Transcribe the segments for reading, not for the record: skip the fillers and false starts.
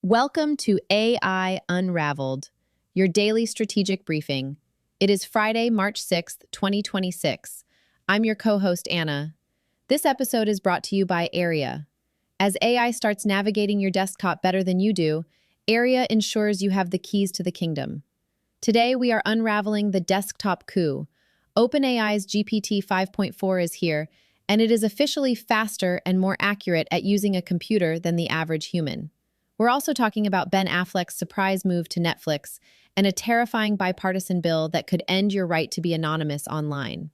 Welcome to AI Unraveled, your daily strategic briefing. It is Friday, March 6th, 2026. I'm your co-host, Anna. This episode is brought to you by Aria. As AI starts navigating your desktop better than you do, Aria ensures you have the keys to the kingdom. Today, we are unraveling the desktop coup. OpenAI's GPT-5.4 is here, and it is officially faster and more accurate at using a computer than the average human. We're also talking about Ben Affleck's surprise move to Netflix and a terrifying bipartisan bill that could end your right to be anonymous online.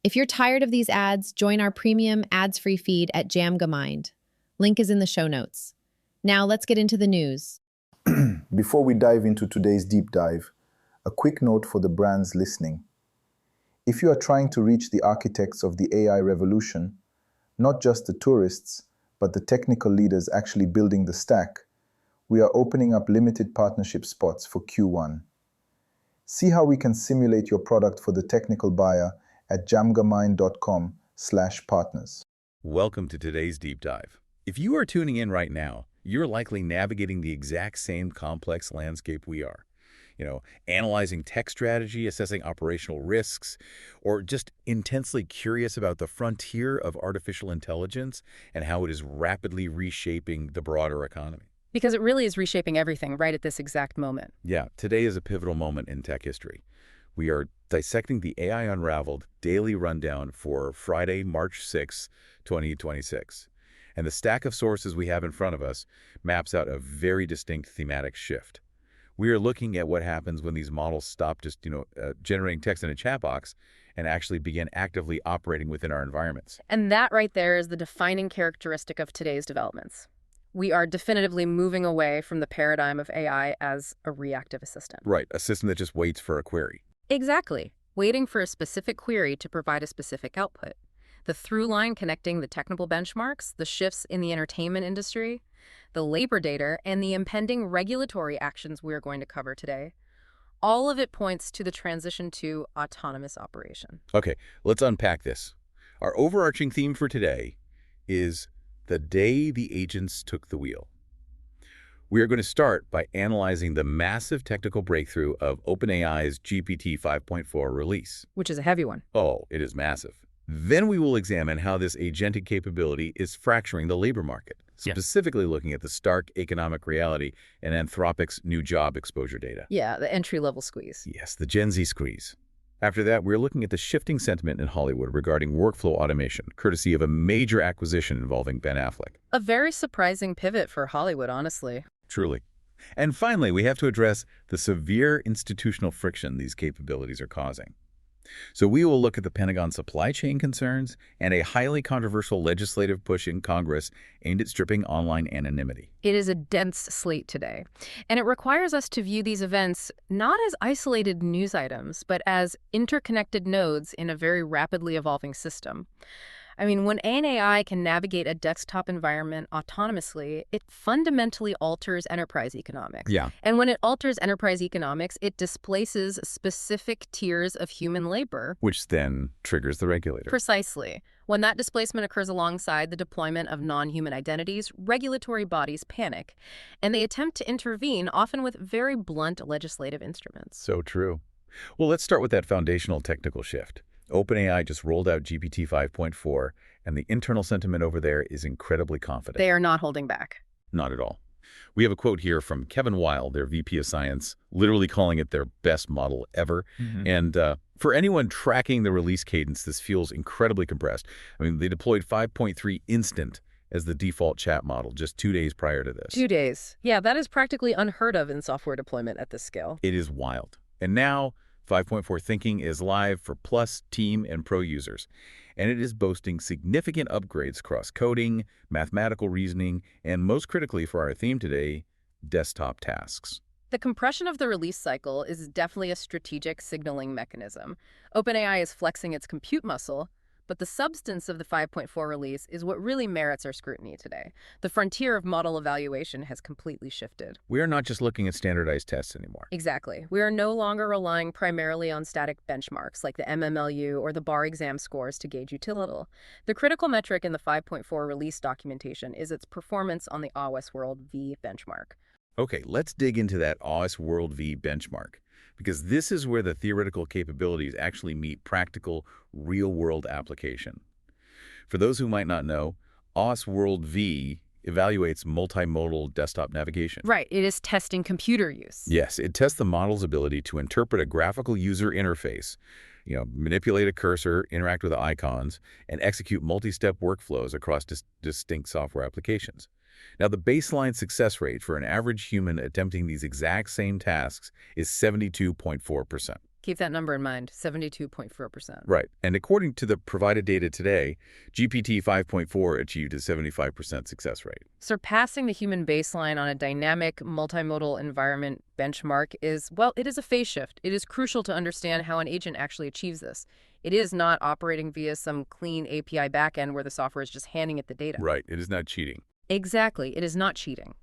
If you're tired of these ads, join our premium ads-free feed at Jamgamind. Link is in the show notes. Now let's get into the news. Before we dive into today's deep dive, a quick note for the brands listening. If you are trying to reach the architects of the AI revolution, not just the tourists, but the technical leaders actually building the stack, we are opening up limited partnership spots for Q1. See how we can simulate your product for the technical buyer at jamgamind.com/partners. Welcome to today's deep dive. If you are tuning in right now, you're likely navigating the exact same complex landscape we are. Analyzing tech strategy, assessing operational risks, or just intensely curious about the frontier of artificial intelligence and how it is rapidly reshaping the broader economy. Because it really is reshaping everything right at this exact moment. Yeah, today is a pivotal moment in tech history. We are dissecting the AI Unraveled daily rundown for Friday, March 6, 2026. And the stack of sources we have in front of us maps out a very distinct thematic shift. We are looking at what happens when these models stop just, generating text in a chat box and actually begin actively operating within our environments. And that right there is the defining characteristic of today's developments. We are definitively moving away from the paradigm of AI as a reactive assistant. Right, a system that just waits for a query. Exactly, waiting for a specific query to provide a specific output. The through line connecting the technical benchmarks, the shifts in the entertainment industry, the labor data, and the impending regulatory actions we are going to cover today, all of it points to the transition to autonomous operation. Okay, let's unpack this. Our overarching theme for today is the day the agents took the wheel. We are going to start by analyzing the massive technical breakthrough of OpenAI's GPT-5.4 release. Which is a heavy one. Oh, it is massive. Then we will examine how this agentic capability is fracturing the labor market, specifically looking at the stark economic reality and Anthropic's new job exposure data. Yeah, the entry-level squeeze. Yes, the Gen Z squeeze. After that, we're looking at the shifting sentiment in Hollywood regarding workflow automation, courtesy of a major acquisition involving Ben Affleck. A very surprising pivot for Hollywood, honestly. Truly. And finally, we have to address the severe institutional friction these capabilities are causing. So we will look at the Pentagon supply chain concerns and a highly controversial legislative push in Congress aimed at stripping online anonymity. It is a dense slate today, and it requires us to view these events not as isolated news items, but as interconnected nodes in a very rapidly evolving system. I mean, when an AI can navigate a desktop environment autonomously, it fundamentally alters enterprise economics. Yeah. And when it alters enterprise economics, it displaces specific tiers of human labor. Which then triggers the regulator. Precisely. When that displacement occurs alongside the deployment of non-human identities, regulatory bodies panic, and they attempt to intervene, often with very blunt legislative instruments. So true. Well, let's start with that foundational technical shift. OpenAI just rolled out GPT 5.4, and the internal sentiment over there is incredibly confident. They are not holding back. Not at all. We have a quote here from Kevin Weil, their VP of Science, literally calling it their best model ever. And for anyone tracking the release cadence, this feels incredibly compressed. I mean, they deployed 5.3 instant as the default chat model just 2 days prior to this. 2 days. Yeah, that is practically unheard of in software deployment at this scale. It is wild. And now 5.4 Thinking is live for Plus, Team, and Pro users, and it is boasting significant upgrades across coding, mathematical reasoning, and most critically for our theme today, desktop tasks. The compression of the release cycle is definitely a strategic signaling mechanism. OpenAI is flexing its compute muscle, but the substance of the 5.4 release is what really merits our scrutiny today. The frontier of model evaluation has completely shifted. We are not just looking at standardized tests anymore. Exactly. We are no longer relying primarily on static benchmarks like the MMLU or the bar exam scores to gauge utility. The critical metric in the 5.4 release documentation is its performance on the OSWorld V benchmark. Okay, let's dig into that OSWorld v benchmark, because this is where the theoretical capabilities actually meet practical, real-world application. For those who might not know, OSWorld v evaluates multimodal desktop navigation. Right, it is testing computer use. Yes, it tests the model's ability to interpret a graphical user interface, manipulate a cursor, interact with icons, and execute multi-step workflows across distinct software applications. Now, the baseline success rate for an average human attempting these exact same tasks is 72.4%. Keep that number in mind, 72.4%. Right. And according to the provided data today, GPT-5.4 achieved a 75% success rate. Surpassing the human baseline on a dynamic, multimodal environment benchmark is, well, it is a phase shift. It is crucial to understand how an agent actually achieves this. It is not operating via some clean API backend where the software is just handing it the data. Right. It is not cheating. Exactly. It is not cheating.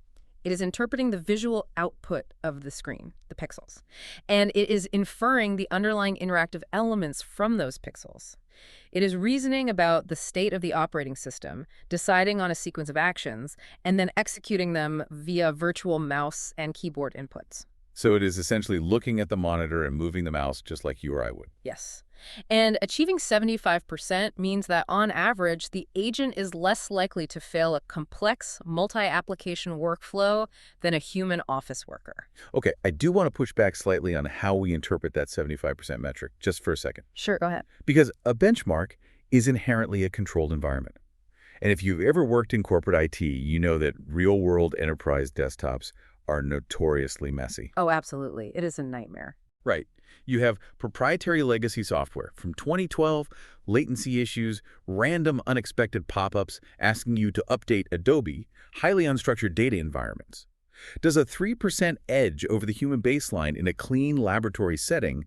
It is interpreting the visual output of the screen, the pixels, and it is inferring the underlying interactive elements from those pixels. It is reasoning about the state of the operating system, deciding on a sequence of actions, and then executing them via virtual mouse and keyboard inputs. So it is essentially looking at the monitor and moving the mouse just like you or I would. Yes. And achieving 75% means that, on average, the agent is less likely to fail a complex, multi-application workflow than a human office worker. Okay, I do want to push back slightly on how we interpret that 75% metric, just for a second. Sure, go ahead. Because a benchmark is inherently a controlled environment. And if you've ever worked in corporate IT, you know that real-world enterprise desktops are notoriously messy. Oh, absolutely. It is a nightmare. Right. You have proprietary legacy software from 2012, latency issues, random unexpected pop-ups asking you to update Adobe, highly unstructured data environments. Does a 3% edge over the human baseline in a clean laboratory setting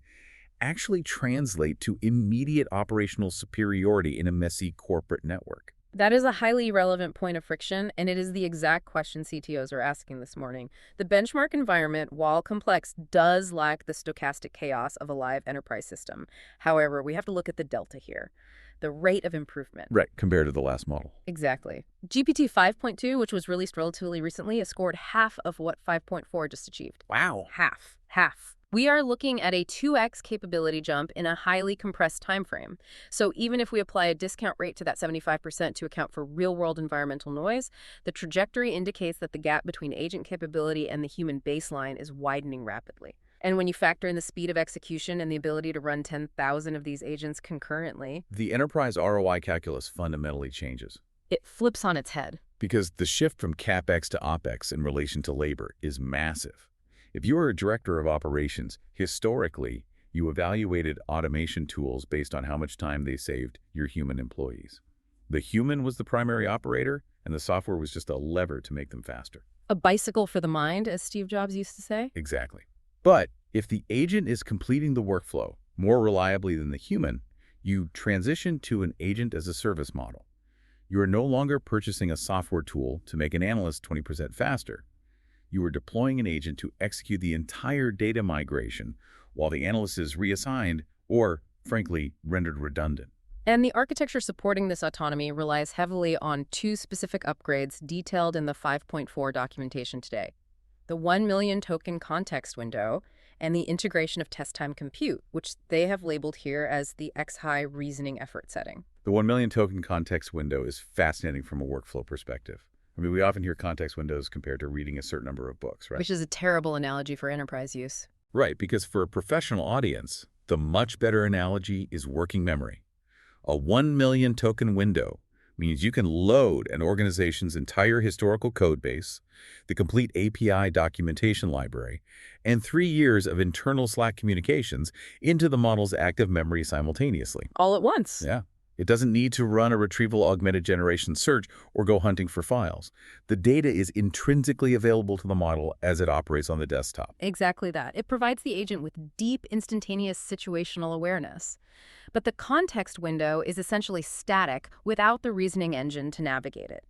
actually translate to immediate operational superiority in a messy corporate network? That is a highly relevant point of friction, and it is the exact question CTOs are asking this morning. The benchmark environment, while complex, does lack the stochastic chaos of a live enterprise system. However, we have to look at the delta here, the rate of improvement. Right, compared to the last model. Exactly. GPT 5.2, which was released relatively recently, has scored half of what 5.4 just achieved. Wow. Half. We are looking at a 2x capability jump in a highly compressed time frame. So even if we apply a discount rate to that 75% to account for real-world environmental noise, the trajectory indicates that the gap between agent capability and the human baseline is widening rapidly. And when you factor in the speed of execution and the ability to run 10,000 of these agents concurrently, the enterprise ROI calculus fundamentally changes. it flips on its head. Because the shift from CapEx to OpEx in relation to labor is massive. If you are a director of operations, historically, you evaluated automation tools based on how much time they saved your human employees. The human was the primary operator, and the software was just a lever to make them faster. A bicycle for the mind, as Steve Jobs used to say. Exactly. But if the agent is completing the workflow more reliably than the human, you transition to an agent as a service model. You are no longer purchasing a software tool to make an analyst 20% faster. You are deploying an agent to execute the entire data migration while the analyst is reassigned or, frankly, rendered redundant. And the architecture supporting this autonomy relies heavily on two specific upgrades detailed in the 5.4 documentation today: the 1 million token context window and the integration of test time compute, which they have labeled here as the X-high reasoning effort setting. The 1 million token context window is fascinating from a workflow perspective. I mean, we often hear context windows compared to reading a certain number of books, right? Which is a terrible analogy for enterprise use. Right, because for a professional audience, the much better analogy is working memory. A 1 million token window means you can load an organization's entire historical code base, the complete API documentation library, and 3 years of internal Slack communications into the model's active memory simultaneously. All at once. Yeah. It doesn't need to run a retrieval augmented generation search or go hunting for files. The data is intrinsically available to the model as it operates on the desktop. Exactly that. It provides the agent with deep, instantaneous situational awareness. But the context window is essentially static without the reasoning engine to navigate it.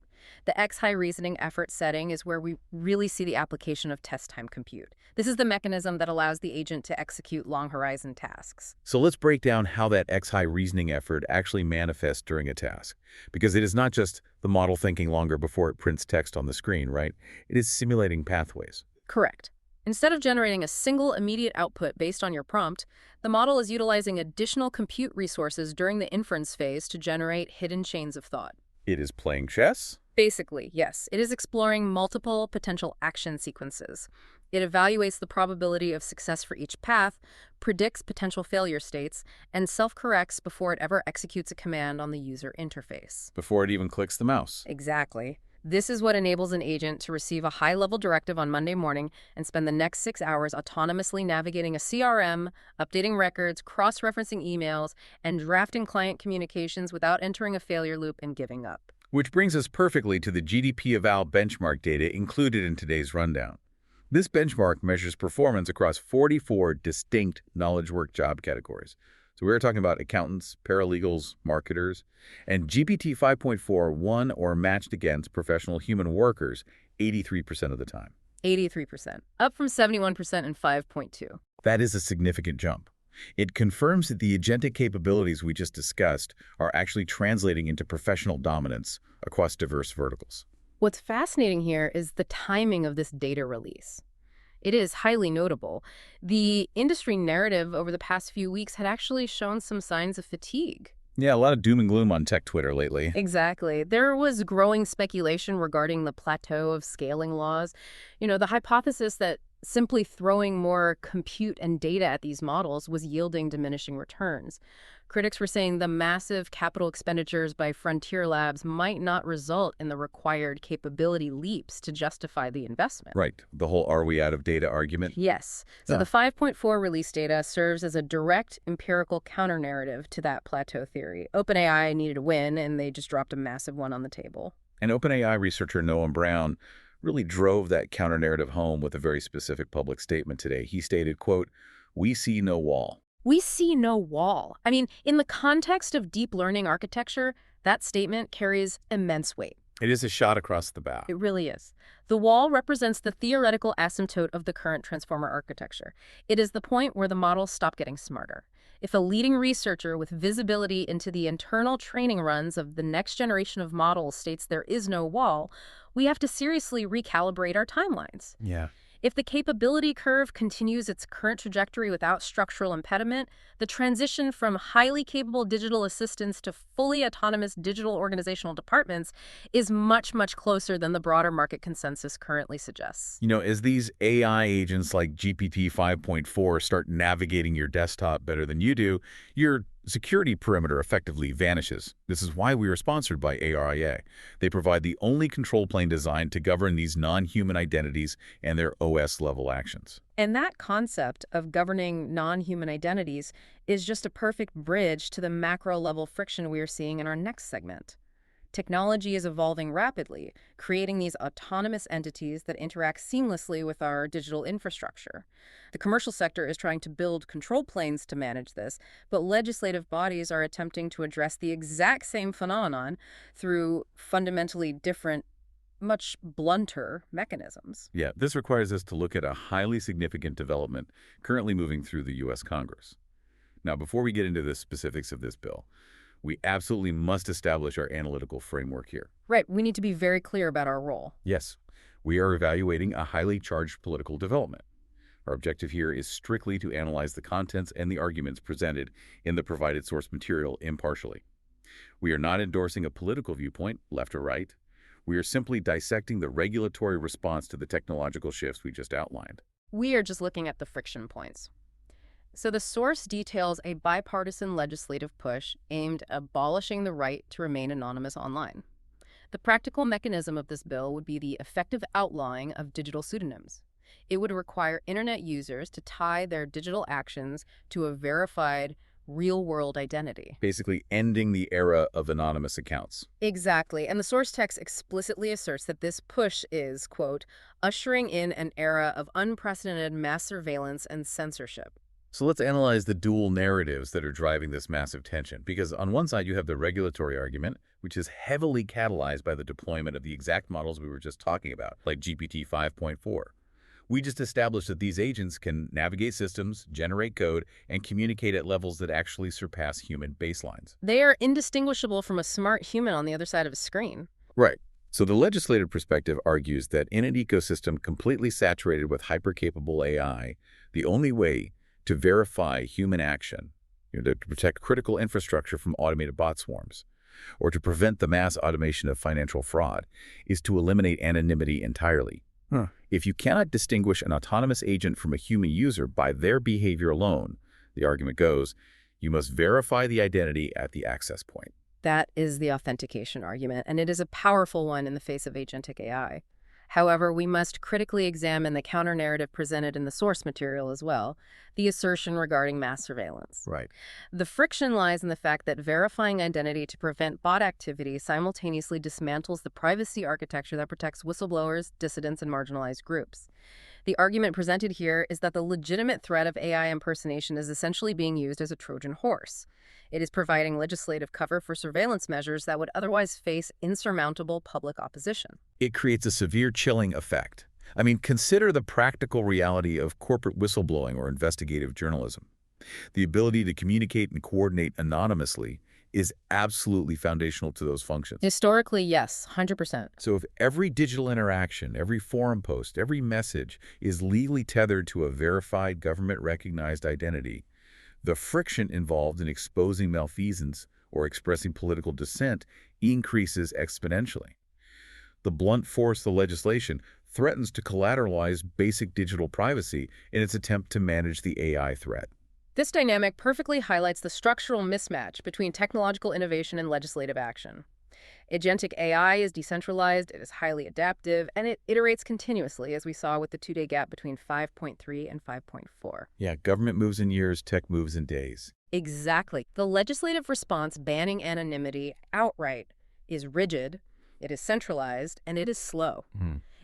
The X-high reasoning effort setting is where we really see the application of test time compute. This is the mechanism that allows the agent to execute long-horizon tasks. So let's break down how that X-high reasoning effort actually manifests during a task. Because it is not just the model thinking longer before it prints text on the screen, right? It is simulating pathways. Correct. Instead of generating a single immediate output based on your prompt, the model is utilizing additional compute resources during the inference phase to generate hidden chains of thought. It is playing chess? Basically, yes. It is exploring multiple potential action sequences. It evaluates the probability of success for each path, predicts potential failure states, and self-corrects before it ever executes a command on the user interface. Before it even clicks the mouse. Exactly. This is what enables an agent to receive a high-level directive on Monday morning and spend the next 6 hours autonomously navigating a CRM, updating records, cross-referencing emails, and drafting client communications without entering a failure loop and giving up. Which brings us perfectly to the GDP-eval benchmark data included in today's rundown. This benchmark measures performance across 44 distinct knowledge work job categories. So we're talking about accountants, paralegals, marketers, and GPT-5.4 won or matched against professional human workers 83% of the time. 83%, up from 71% in 5.2. That is a significant jump. It confirms that the agentic capabilities we just discussed are actually translating into professional dominance across diverse verticals. What's fascinating here is the timing of this data release. It is highly notable. The industry narrative over the past few weeks had actually shown some signs of fatigue. Yeah, a lot of doom and gloom on tech Twitter lately. Exactly. There was growing speculation regarding the plateau of scaling laws. The hypothesis that simply throwing more compute and data at these models was yielding diminishing returns. Critics were saying the massive capital expenditures by frontier labs might not result in the required capability leaps to justify the investment. Right. The whole "are we out of data" argument. Yes. So the 5.4 release data serves as a direct empirical counter-narrative to that plateau theory. OpenAI needed a win, and they just dropped a massive one on the table. And OpenAI researcher Noam Brown really drove that counter-narrative home with a very specific public statement today. He stated, quote, "We see no wall." We see no wall. I mean, in the context of deep learning architecture, that statement carries immense weight. It is a shot across the bow. It really is. The wall represents the theoretical asymptote of the current transformer architecture. It is the point where the models stop getting smarter. If a leading researcher with visibility into the internal training runs of the next generation of models states there is no wall, we have to seriously recalibrate our timelines. Yeah. If the capability curve continues its current trajectory without structural impediment, the transition from highly capable digital assistants to fully autonomous digital organizational departments is much, much closer than the broader market consensus currently suggests. As these AI agents like GPT-5.4 start navigating your desktop better than you do, your security perimeter effectively vanishes. This is why we are sponsored by ARIA. They provide the only control plane designed to govern these non-human identities and their OS-level actions. And that concept of governing non-human identities is just a perfect bridge to the macro-level friction we are seeing in our next segment. Technology is evolving rapidly, creating these autonomous entities that interact seamlessly with our digital infrastructure. The commercial sector is trying to build control planes to manage this, but legislative bodies are attempting to address the exact same phenomenon through fundamentally different, much blunter mechanisms. Yeah, this requires us to look at a highly significant development currently moving through the U.S. Congress. Now, before we get into the specifics of this bill, we absolutely must establish our analytical framework here. Right, we need to be very clear about our role. Yes, we are evaluating a highly charged political development. Our objective here is strictly to analyze the contents and the arguments presented in the provided source material impartially. We are not endorsing a political viewpoint, left or right. We are simply dissecting the regulatory response to the technological shifts we just outlined. We are just looking at the friction points. So the source details a bipartisan legislative push aimed at abolishing the right to remain anonymous online. The practical mechanism of this bill would be the effective outlawing of digital pseudonyms. It would require internet users to tie their digital actions to a verified real-world identity. Basically ending the era of anonymous accounts. Exactly, and the source text explicitly asserts that this push is, quote, ushering in an era of unprecedented mass surveillance and censorship. So let's analyze the dual narratives that are driving this massive tension. Because on one side, you have the regulatory argument, which is heavily catalyzed by the deployment of the exact models we were just talking about, like GPT-5.4. We just established that these agents can navigate systems, generate code, and communicate at levels that actually surpass human baselines. They are indistinguishable from a smart human on the other side of a screen. Right. So the legislative perspective argues that in an ecosystem completely saturated with hyper-capable AI, the only way to verify human action, to protect critical infrastructure from automated bot swarms, or to prevent the mass automation of financial fraud, is to eliminate anonymity entirely. If you cannot distinguish an autonomous agent from a human user by their behavior alone, the argument goes, you must verify the identity at the access point. That is the authentication argument, and it is a powerful one in the face of agentic AI. However, we must critically examine the counter-narrative presented in the source material as well, the assertion regarding mass surveillance. Right. The friction lies in the fact that verifying identity to prevent bot activity simultaneously dismantles the privacy architecture that protects whistleblowers, dissidents, and marginalized groups. The argument presented here is that the legitimate threat of AI impersonation is essentially being used as a Trojan horse. It is providing legislative cover for surveillance measures that would otherwise face insurmountable public opposition. It creates a severe chilling effect. I mean, consider the practical reality of corporate whistleblowing or investigative journalism. The ability to communicate and coordinate anonymously is absolutely foundational to those functions. Historically, yes, 100%. So if every digital interaction, every forum post, every message is legally tethered to a verified government-recognized identity, the friction involved in exposing malfeasance or expressing political dissent increases exponentially. The blunt force of the legislation threatens to collateralize basic digital privacy in its attempt to manage the AI threat. This dynamic perfectly highlights the structural mismatch between technological innovation and legislative action. Agentic AI is decentralized, it is highly adaptive, and it iterates continuously, as we saw with the two-day gap between 5.3 and 5.4. Yeah, government moves in years, tech moves in days. Exactly. The legislative response banning anonymity outright is rigid, it is centralized, and it is slow.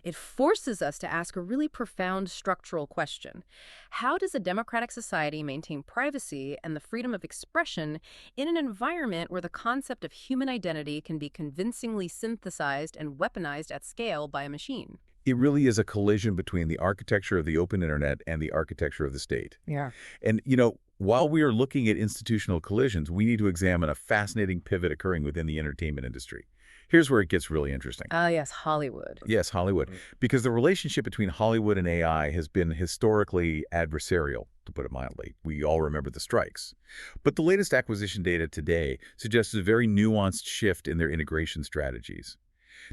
It forces us to ask a really profound structural question. How does a democratic society maintain privacy and the freedom of expression in an environment where the concept of human identity can be convincingly synthesized and weaponized at scale by a machine? It really is a collision between the architecture of the open internet and the architecture of the state. Yeah. And, while we are looking at institutional collisions, we need to examine a fascinating pivot occurring within the entertainment industry. Here's where it gets really interesting. Yes, Hollywood. Yes, Hollywood. Because the relationship between Hollywood and AI has been historically adversarial, to put it mildly. We all remember the strikes. But the latest acquisition data today suggests a very nuanced shift in their integration strategies.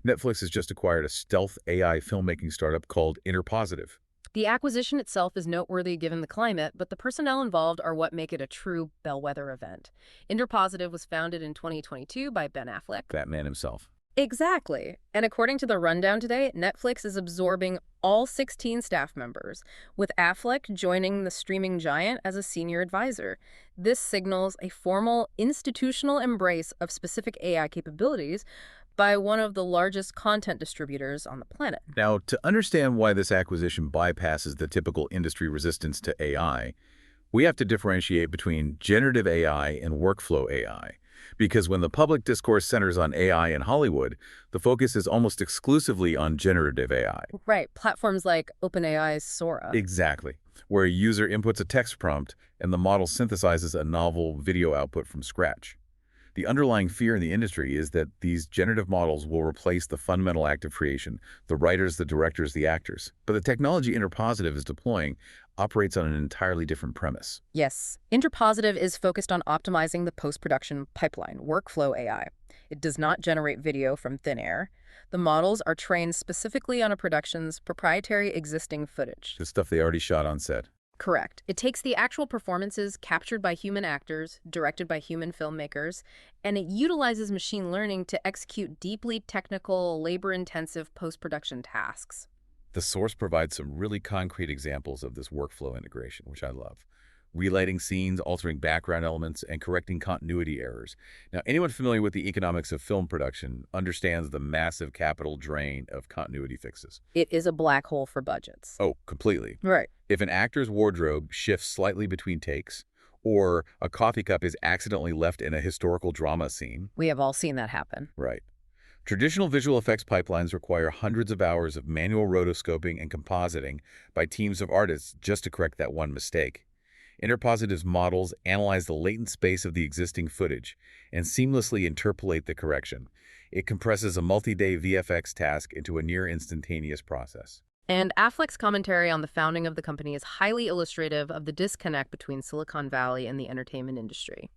Netflix has just acquired a stealth AI filmmaking startup called InterPositive. The acquisition itself is noteworthy given the climate, but the personnel involved are what make it a true bellwether event. InterPositive was founded in 2022 by Ben Affleck. That man himself. Exactly. And according to the rundown today, Netflix is absorbing all 16 staff members, with Affleck joining the streaming giant as a senior advisor. This signals a formal institutional embrace of specific AI capabilities by one of the largest content distributors on the planet. Now, to understand why this acquisition bypasses the typical industry resistance to AI, we have to differentiate between generative AI and workflow AI. Because when the public discourse centers on AI in Hollywood, the focus is almost exclusively on generative AI. Right, platforms like OpenAI's Sora. Exactly, where a user inputs a text prompt and the model synthesizes a novel video output from scratch. The underlying fear in the industry is that these generative models will replace the fundamental act of creation, the writers, the directors, the actors. But the technology InterPositive is deploying operates on an entirely different premise. Yes. InterPositive is focused on optimizing the post-production pipeline, workflow AI. It does not generate video from thin air. The models are trained specifically on a production's proprietary existing footage. The stuff they already shot on set. Correct. It takes the actual performances captured by human actors, directed by human filmmakers, and it utilizes machine learning to execute deeply technical, labor-intensive post-production tasks. The source provides some really concrete examples of this workflow integration, which I love. Relighting scenes, altering background elements, and correcting continuity errors. Now, anyone familiar with the economics of film production understands the massive capital drain of continuity fixes. It is a black hole for budgets. Oh, completely. Right. If an actor's wardrobe shifts slightly between takes, or a coffee cup is accidentally left in a historical drama scene. We have all seen that happen. Right. Traditional visual effects pipelines require hundreds of hours of manual rotoscoping and compositing by teams of artists just to correct that one mistake. InterPositive's models analyze the latent space of the existing footage and seamlessly interpolate the correction. It compresses a multi-day VFX task into a near-instantaneous process. And Affleck's commentary on the founding of the company is highly illustrative of the disconnect between Silicon Valley and the entertainment industry.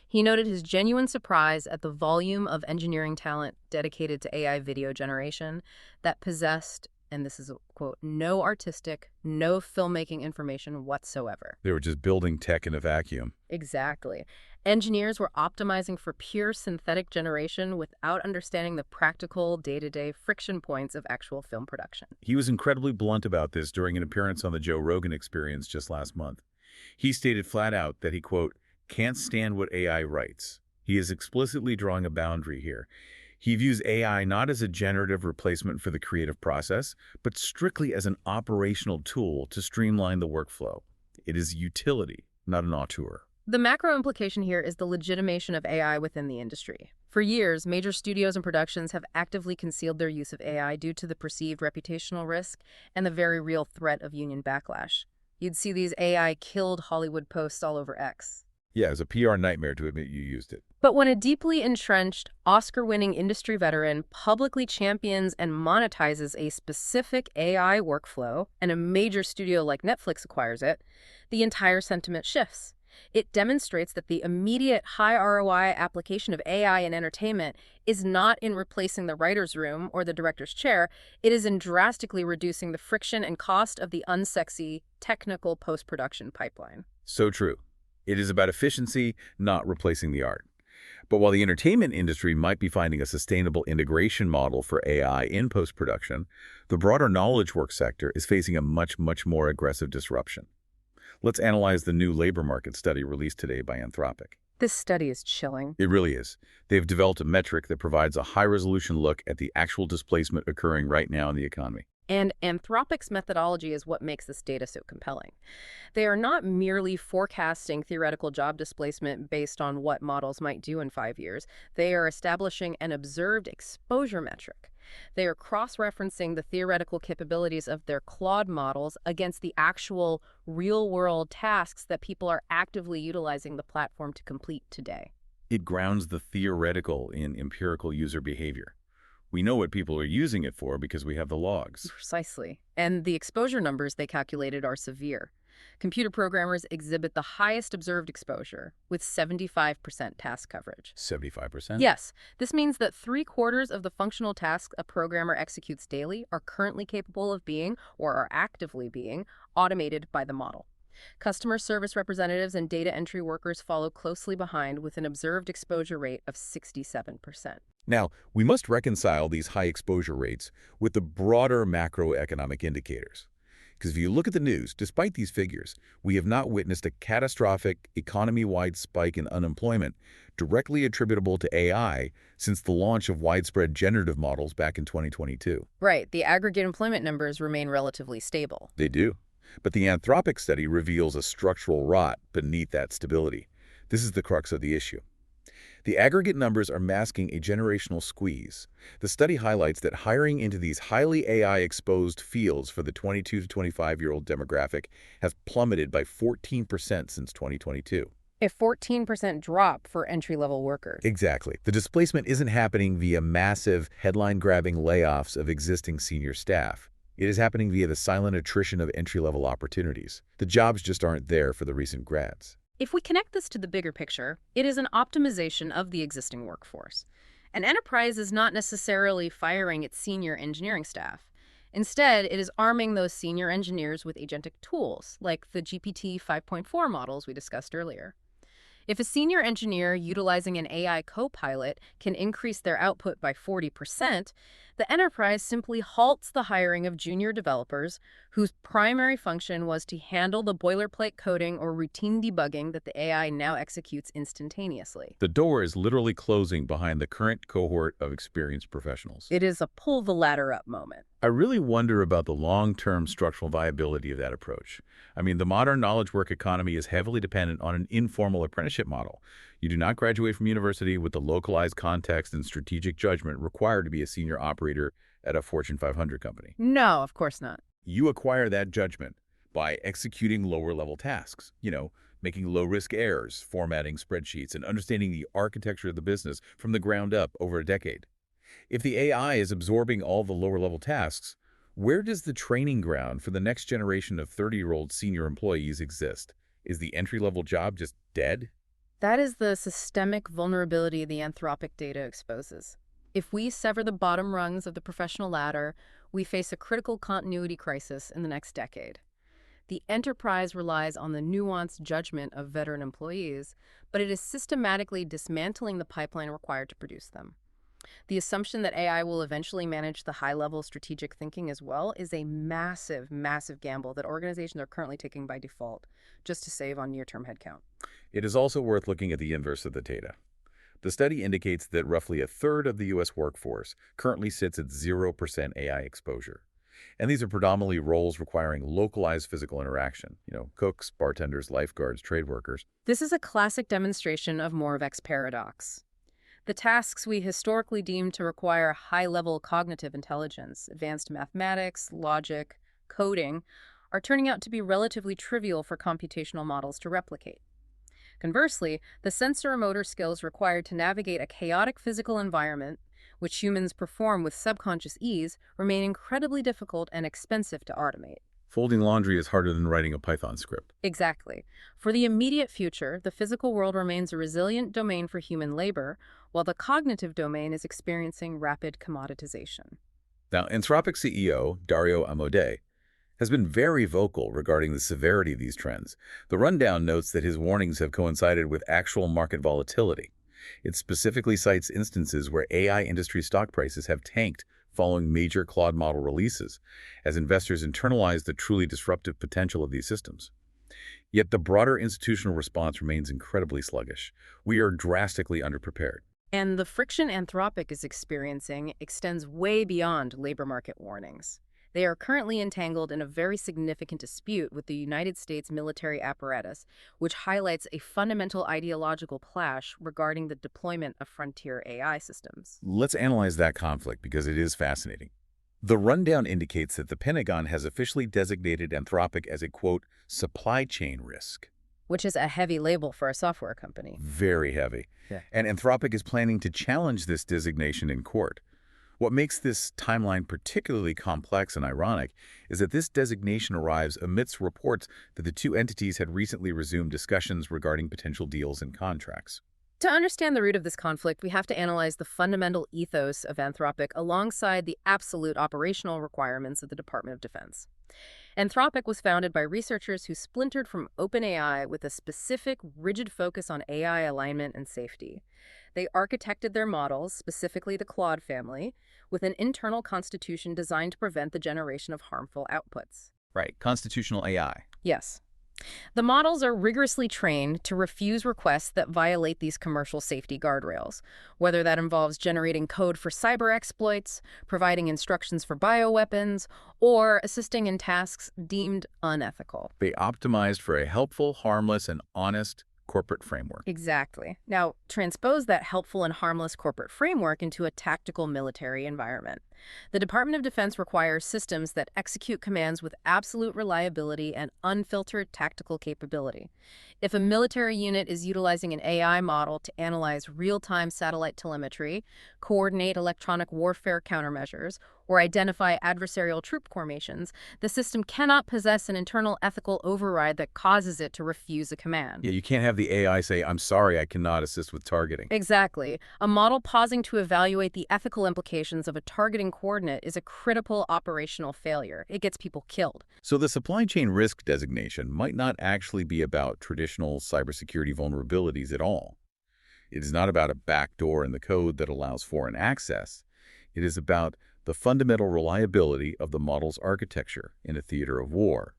He noted his genuine surprise at the volume of engineering talent dedicated to AI video generation that possessed, and this is a quote, no artistic, no filmmaking information whatsoever. They were just building tech in a vacuum. Exactly. Engineers were optimizing for pure synthetic generation without understanding the practical, day-to-day friction points of actual film production. He was incredibly blunt about this during an appearance on the Joe Rogan Experience just last month. He stated flat out that he, quote, can't stand what AI writes. He is explicitly drawing a boundary here. He views AI not as a generative replacement for the creative process, but strictly as an operational tool to streamline the workflow. It is utility, not an auteur. The macro implication here is the legitimation of AI within the industry. For years, major studios and productions have actively concealed their use of AI due to the perceived reputational risk and the very real threat of union backlash. You'd see these AI killed Hollywood posts all over X. Yeah, it's a PR nightmare to admit you used it. But when a deeply entrenched, Oscar-winning industry veteran publicly champions and monetizes a specific AI workflow, and a major studio like Netflix acquires it, the entire sentiment shifts. It demonstrates that the immediate high ROI application of AI in entertainment is not in replacing the writer's room or the director's chair. It is in drastically reducing the friction and cost of the unsexy, technical post-production pipeline. So true. It is about efficiency, not replacing the art. But while the entertainment industry might be finding a sustainable integration model for AI in post-production, the broader knowledge work sector is facing a much more aggressive disruption. Let's analyze the new labor market study released today by Anthropic. This study is chilling. It really is. They've developed a metric that provides a high-resolution look at the actual displacement occurring right now in the economy. And Anthropic's methodology is what makes this data so compelling. They are not merely forecasting theoretical job displacement based on what models might do in 5 years. They are establishing an observed exposure metric. They are cross-referencing the theoretical capabilities of their Claude models against the actual real-world tasks that people are actively utilizing the platform to complete today. It grounds the theoretical in empirical user behavior. We know what people are using it for because we have the logs. Precisely. And the exposure numbers they calculated are severe. Computer programmers exhibit the highest observed exposure, with 75% task coverage. 75%? Yes. This means that 3/4 of the functional tasks a programmer executes daily are currently capable of being, or are actively being, automated by the model. Customer service representatives and data entry workers follow closely behind with an observed exposure rate of 67%. Now, we must reconcile these high exposure rates with the broader macroeconomic indicators. Because if you look at the news, despite these figures, we have not witnessed a catastrophic economy-wide spike in unemployment directly attributable to AI since the launch of widespread generative models back in 2022. Right. The aggregate employment numbers remain relatively stable. They do. But the Anthropic study reveals a structural rot beneath that stability. This is the crux of the issue. The aggregate numbers are masking a generational squeeze. The study highlights that hiring into these highly AI-exposed fields for the 22 to 25-year-old demographic has plummeted by 14% since 2022. A 14% drop for entry-level workers. Exactly. The displacement isn't happening via massive, headline-grabbing layoffs of existing senior staff. It is happening via the silent attrition of entry-level opportunities. The jobs just aren't there for the recent grads. If we connect this to the bigger picture, it is an optimization of the existing workforce. An enterprise is not necessarily firing its senior engineering staff. Instead, it is arming those senior engineers with agentic tools, like the GPT-5.4 models we discussed earlier. If a senior engineer utilizing an AI co-pilot can increase their output by 40%, the enterprise simply halts the hiring of junior developers whose primary function was to handle the boilerplate coding or routine debugging that the AI now executes instantaneously. The door is literally closing behind the current cohort of experienced professionals. It is a pull the ladder up moment. I really wonder about the long-term structural viability of that approach. I mean, the modern knowledge work economy is heavily dependent on an informal apprenticeship model. You do not graduate from university with the localized context and strategic judgment required to be a senior operator at a Fortune 500 company. No, of course not. You acquire that judgment by executing lower-level tasks, making low-risk errors, formatting spreadsheets, and understanding the architecture of the business from the ground up over a decade. If the AI is absorbing all the lower-level tasks, where does the training ground for the next generation of 30-year-old senior employees exist? Is the entry-level job just dead? That is the systemic vulnerability the Anthropic data exposes. If we sever the bottom rungs of the professional ladder, we face a critical continuity crisis in the next decade. The enterprise relies on the nuanced judgment of veteran employees, but it is systematically dismantling the pipeline required to produce them. The assumption that AI will eventually manage the high-level strategic thinking as well is a massive, massive gamble that organizations are currently taking by default, just to save on near-term headcount. It is also worth looking at the inverse of the data. The study indicates that roughly a third of the U.S. workforce currently sits at 0% AI exposure. And these are predominantly roles requiring localized physical interaction, cooks, bartenders, lifeguards, trade workers. This is a classic demonstration of Moravec's paradox. The tasks we historically deemed to require high-level cognitive intelligence, advanced mathematics, logic, coding, are turning out to be relatively trivial for computational models to replicate. Conversely, the sensor and motor skills required to navigate a chaotic physical environment, which humans perform with subconscious ease, remain incredibly difficult and expensive to automate. Folding laundry is harder than writing a Python script. Exactly. For the immediate future, the physical world remains a resilient domain for human labor, while the cognitive domain is experiencing rapid commoditization. Now, Anthropic CEO Dario Amodei has been very vocal regarding the severity of these trends. The rundown notes that his warnings have coincided with actual market volatility. It specifically cites instances where AI industry stock prices have tanked following major Claude model releases, as investors internalize the truly disruptive potential of these systems. Yet the broader institutional response remains incredibly sluggish. We are drastically underprepared. And the friction Anthropic is experiencing extends way beyond labor market warnings. They are currently entangled in a very significant dispute with the United States military apparatus, which highlights a fundamental ideological clash regarding the deployment of frontier AI systems. Let's analyze that conflict because it is fascinating. The rundown indicates that the Pentagon has officially designated Anthropic as a, quote, supply chain risk. Which is a heavy label for a software company. Very heavy. Yeah. And Anthropic is planning to challenge this designation in court. What makes this timeline particularly complex and ironic is that this designation arrives amidst reports that the two entities had recently resumed discussions regarding potential deals and contracts. To understand the root of this conflict, we have to analyze the fundamental ethos of Anthropic alongside the absolute operational requirements of the Department of Defense. Anthropic was founded by researchers who splintered from OpenAI with a specific, rigid focus on AI alignment and safety. They architected their models, specifically the Claude family, with an internal constitution designed to prevent the generation of harmful outputs. Right, constitutional AI. Yes. The models are rigorously trained to refuse requests that violate these commercial safety guardrails, whether that involves generating code for cyber exploits, providing instructions for bioweapons, or assisting in tasks deemed unethical. They optimized for a helpful, harmless, and honest corporate framework. Exactly. Now, transpose that helpful and harmless corporate framework into a tactical military environment. The Department of Defense requires systems that execute commands with absolute reliability and unfiltered tactical capability. If a military unit is utilizing an AI model to analyze real-time satellite telemetry, coordinate electronic warfare countermeasures, or identify adversarial troop formations, the system cannot possess an internal ethical override that causes it to refuse a command. Yeah, you can't have the AI say, I'm sorry, I cannot assist with targeting. Exactly. A model pausing to evaluate the ethical implications of a targeting coordinate is a critical operational failure. It gets people killed. So the supply chain risk designation might not actually be about traditional cybersecurity vulnerabilities at all. It is not about a backdoor in the code that allows foreign access. It is about the fundamental reliability of the model's architecture in a theater of war.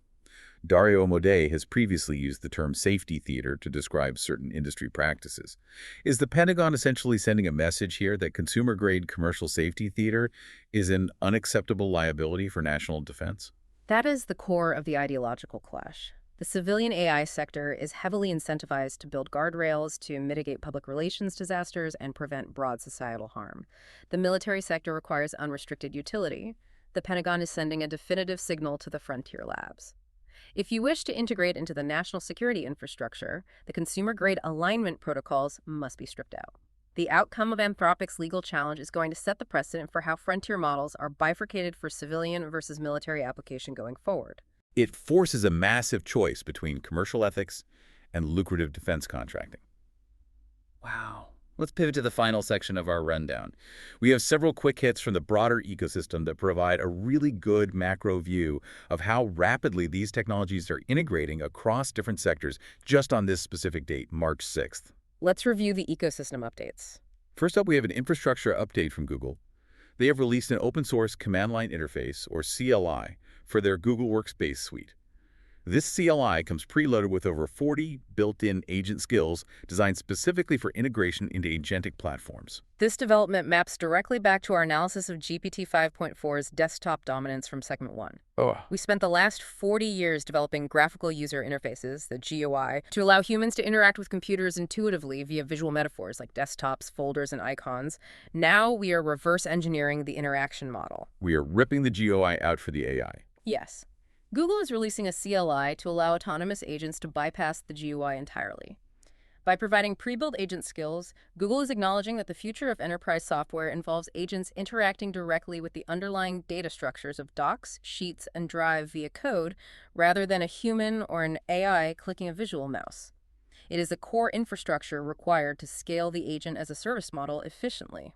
Dario Amodei has previously used the term safety theater to describe certain industry practices. Is the Pentagon essentially sending a message here that consumer-grade commercial safety theater is an unacceptable liability for national defense? That is the core of the ideological clash. The civilian AI sector is heavily incentivized to build guardrails to mitigate public relations disasters and prevent broad societal harm. The military sector requires unrestricted utility. The Pentagon is sending a definitive signal to the frontier labs. If you wish to integrate into the national security infrastructure, the consumer-grade alignment protocols must be stripped out. The outcome of Anthropic's legal challenge is going to set the precedent for how frontier models are bifurcated for civilian versus military application going forward. It forces a massive choice between commercial ethics and lucrative defense contracting. Wow. Let's pivot to the final section of our rundown. We have several quick hits from the broader ecosystem that provide a really good macro view of how rapidly these technologies are integrating across different sectors just on this specific date, March 6th. Let's review the ecosystem updates. First up, we have an infrastructure update from Google. They have released an open-source command line interface, or CLI, for their Google Workspace suite. This CLI comes preloaded with over 40 built-in agent skills designed specifically for integration into agentic platforms. This development maps directly back to our analysis of GPT-5.4's desktop dominance from segment 1. We spent the last 40 years developing graphical user interfaces, the GUI, to allow humans to interact with computers intuitively via visual metaphors like desktops, folders, and icons. Now we are reverse engineering the interaction model. We are ripping the GUI out for the AI. Yes. Google is releasing a CLI to allow autonomous agents to bypass the GUI entirely. By providing pre-built agent skills, Google is acknowledging that the future of enterprise software involves agents interacting directly with the underlying data structures of docs, sheets, and drive via code, rather than a human or an AI clicking a visual mouse. It is the core infrastructure required to scale the agent as a service model efficiently.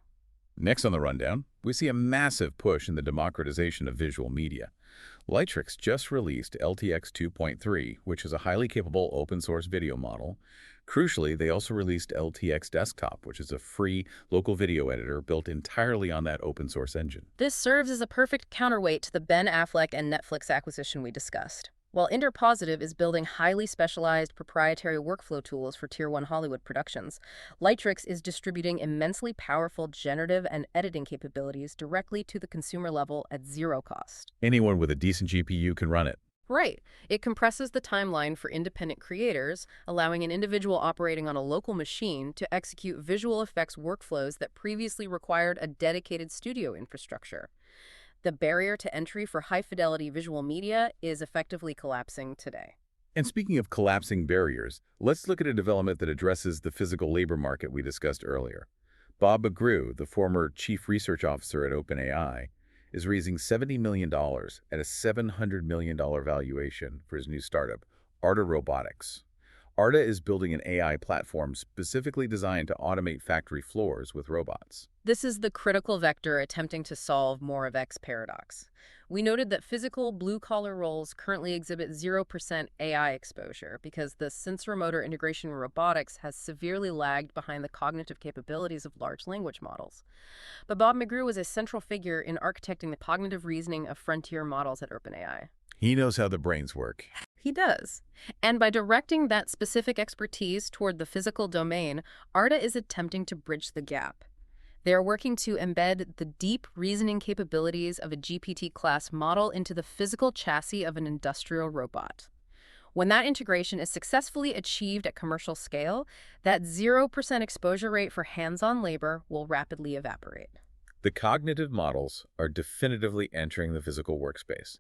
Next on the rundown, we see a massive push in the democratization of visual media. Lightricks just released LTX 2.3, which is a highly capable open-source video model. Crucially, they also released LTX Desktop, which is a free local video editor built entirely on that open-source engine. This serves as a perfect counterweight to the Ben Affleck and Netflix acquisition we discussed. While InterPositive is building highly specialized proprietary workflow tools for Tier 1 Hollywood productions, Lightricks is distributing immensely powerful generative and editing capabilities directly to the consumer level at zero cost. Anyone with a decent GPU can run it. Right. It compresses the timeline for independent creators, allowing an individual operating on a local machine to execute visual effects workflows that previously required a dedicated studio infrastructure. The barrier to entry for high-fidelity visual media is effectively collapsing today. And speaking of collapsing barriers, let's look at a development that addresses the physical labor market we discussed earlier. Bob McGrew, the former chief research officer at OpenAI, is raising $70 million at a $700 million valuation for his new startup, Arta Robotics. Arta is building an AI platform specifically designed to automate factory floors with robots. This is the critical vector attempting to solve Moravec's paradox. We noted that physical blue-collar roles currently exhibit 0% AI exposure because the sensor-motor integration in robotics has severely lagged behind the cognitive capabilities of large language models. But Bob McGrew was a central figure in architecting the cognitive reasoning of frontier models at OpenAI. He knows how the brains work. He does. And by directing that specific expertise toward the physical domain, Arta is attempting to bridge the gap. They are working to embed the deep reasoning capabilities of a GPT-class model into the physical chassis of an industrial robot. When that integration is successfully achieved at commercial scale, that 0% exposure rate for hands-on labor will rapidly evaporate. The cognitive models are definitively entering the physical workspace.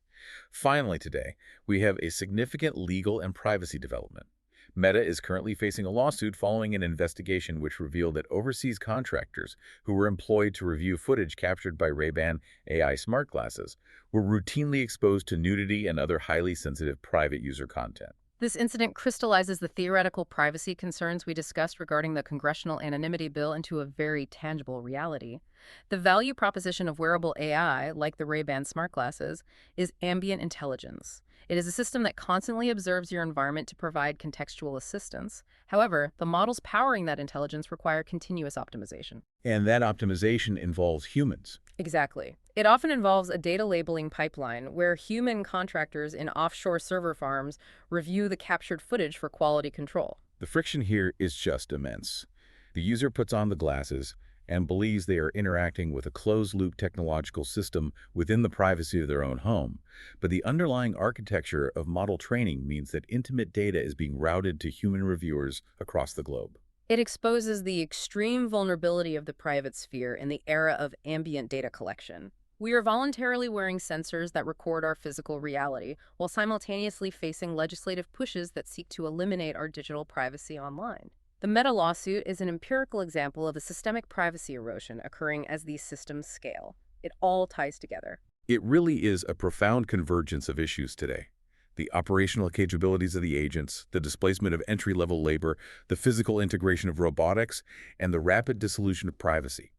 Finally today, we have a significant legal and privacy development. Meta is currently facing a lawsuit following an investigation which revealed that overseas contractors who were employed to review footage captured by Ray-Ban AI smart glasses were routinely exposed to nudity and other highly sensitive private user content. This incident crystallizes the theoretical privacy concerns we discussed regarding the Congressional Anonymity Bill into a very tangible reality. The value proposition of wearable AI, like the Ray-Ban smart glasses, is ambient intelligence. It is a system that constantly observes your environment to provide contextual assistance. However, the models powering that intelligence require continuous optimization. And that optimization involves humans. Exactly. It often involves a data labeling pipeline where human contractors in offshore server farms review the captured footage for quality control. The friction here is just immense. The user puts on the glasses and believes they are interacting with a closed-loop technological system within the privacy of their own home. But the underlying architecture of model training means that intimate data is being routed to human reviewers across the globe. It exposes the extreme vulnerability of the private sphere in the era of ambient data collection. We are voluntarily wearing sensors that record our physical reality, while simultaneously facing legislative pushes that seek to eliminate our digital privacy online. The Meta lawsuit is an empirical example of a systemic privacy erosion occurring as these systems scale. It all ties together. It really is a profound convergence of issues today. The operational capabilities of the agents, the displacement of entry-level labor, the physical integration of robotics, and the rapid dissolution of privacy.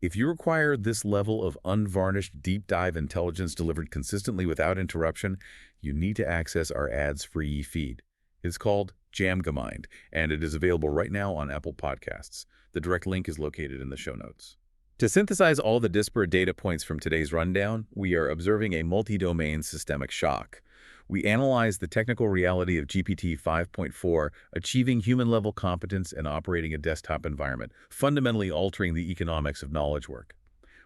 If you require this level of unvarnished, deep-dive intelligence delivered consistently without interruption, you need to access our ads-free feed. It's called Jamgamind, and it is available right now on Apple Podcasts. The direct link is located in the show notes. To synthesize all the disparate data points from today's rundown, we are observing a multi-domain systemic shock. We analyze the technical reality of GPT-5.4, achieving human-level competence and operating a desktop environment, fundamentally altering the economics of knowledge work.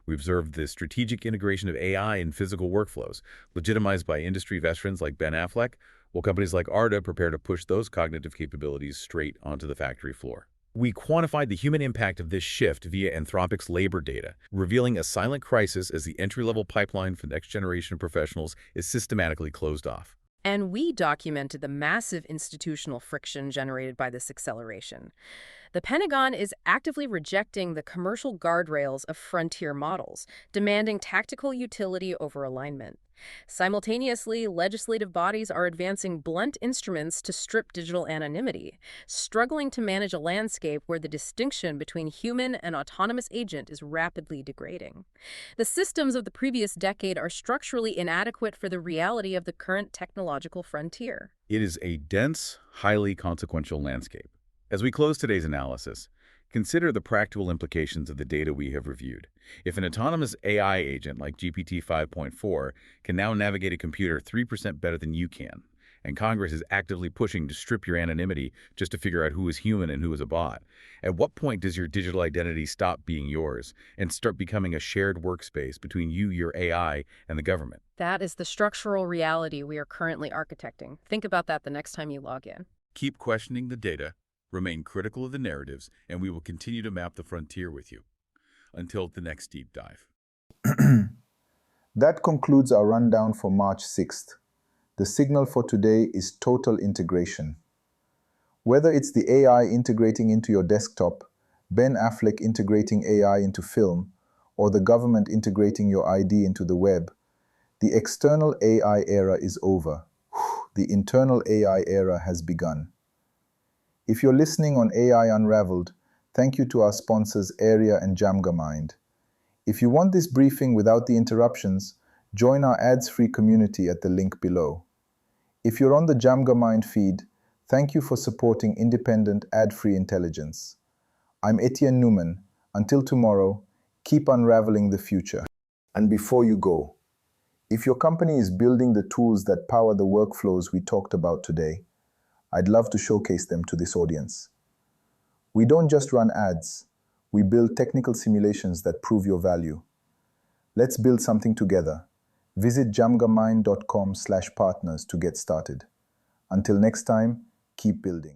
We observed the strategic integration of AI in physical workflows, legitimized by industry veterans like Ben Affleck, while companies like Arda prepare to push those cognitive capabilities straight onto the factory floor. We quantified the human impact of this shift via Anthropic's labor data, revealing a silent crisis as the entry-level pipeline for next-generation professionals is systematically closed off. And we documented the massive institutional friction generated by this acceleration. The Pentagon is actively rejecting the commercial guardrails of frontier models, demanding tactical utility over alignment. Simultaneously, legislative bodies are advancing blunt instruments to strip digital anonymity, struggling to manage a landscape where the distinction between human and autonomous agent is rapidly degrading. The systems of the previous decade are structurally inadequate for the reality of the current technological frontier. It is a dense, highly consequential landscape. As we close today's analysis, consider the practical implications of the data we have reviewed. If an autonomous AI agent like GPT-5.4 can now navigate a computer 3% better than you can, and Congress is actively pushing to strip your anonymity just to figure out who is human and who is a bot, at what point does your digital identity stop being yours and start becoming a shared workspace between you, your AI, and the government? That is the structural reality we are currently architecting. Think about that the next time you log in. Keep questioning the data, remain critical of the narratives, and we will continue to map the frontier with you. Until the next deep dive. That concludes our rundown for March 6th. The signal for today is total integration. Whether it's the AI integrating into your desktop, Ben Affleck integrating AI into film, or the government integrating your ID into the web, the external AI era is over. The internal AI era has begun. If you're listening on AI Unraveled, thank you to our sponsors Area and Jamgamind. If you want this briefing without the interruptions, join our ads-free community at the link below. If you're on the Jamgamind feed, thank you for supporting independent, ad-free intelligence. I'm Etienne Newman. Until tomorrow, keep unraveling the future. And before you go, if your company is building the tools that power the workflows we talked about today, I'd love to showcase them to this audience. We don't just run ads, we build technical simulations that prove your value. Let's build something together. Visit jamgamind.com/partners to get started. Until next time, keep building.